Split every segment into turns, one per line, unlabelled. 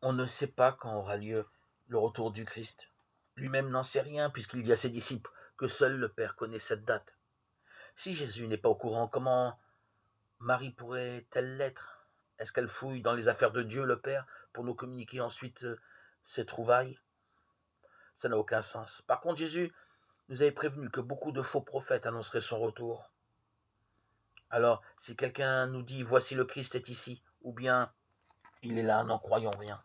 On ne sait pas quand aura lieu le retour du Christ. Lui-même n'en sait rien, puisqu'il dit à ses disciples que seul le Père connaît cette date. Si Jésus n'est pas au courant, comment Marie pourrait-elle l'être? Est-ce qu'elle fouille dans les affaires de Dieu, le Père, pour nous communiquer ensuite ses trouvailles? Ça n'a aucun sens. Par contre, Jésus nous avait prévenu que beaucoup de faux prophètes annonceraient son retour. Alors, si quelqu'un nous dit voici le Christ est ici, ou bien il est là, n'en croyons rien.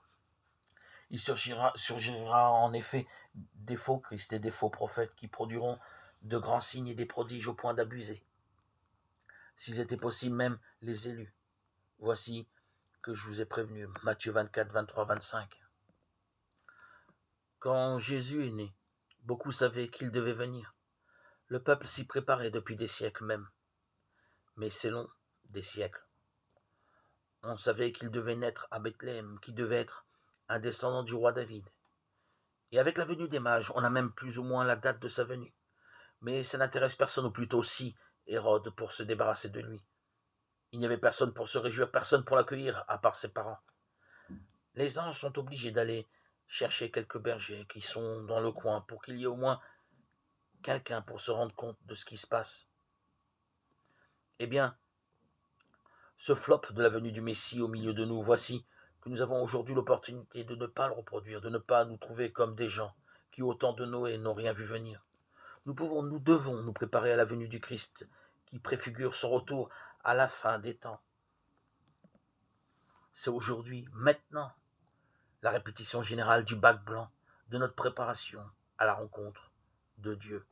Il surgira en effet des faux Christ et des faux prophètes qui produiront de grands signes et des prodiges au point d'abuser. S'ils étaient possibles, même les élus. Voici que je vous ai prévenu. Matthieu 24, 23, 25. Quand Jésus est né, beaucoup savaient qu'il devait venir. Le peuple s'y préparait depuis des siècles même. Mais c'est long, des siècles. On savait qu'il devait naître à Bethléem, qu'il devait être un descendant du roi David. Et avec la venue des mages, on a même plus ou moins la date de sa venue. Mais ça n'intéresse personne, ou plutôt si Hérode, pour se débarrasser de lui. Il n'y avait personne pour se réjouir, personne pour l'accueillir, à part ses parents. Les anges sont obligés d'aller chercher quelques bergers qui sont dans le coin pour qu'il y ait au moins quelqu'un pour se rendre compte de ce qui se passe. Eh bien, ce flop de la venue du Messie au milieu de nous, voici que nous avons aujourd'hui l'opportunité de ne pas le reproduire, de ne pas nous trouver comme des gens qui, au temps de Noé, n'ont rien vu venir. Nous devons nous préparer à la venue du Christ, qui préfigure son retour à la fin des temps. C'est aujourd'hui, maintenant, la répétition générale du bac blanc, de notre préparation à la rencontre de Dieu.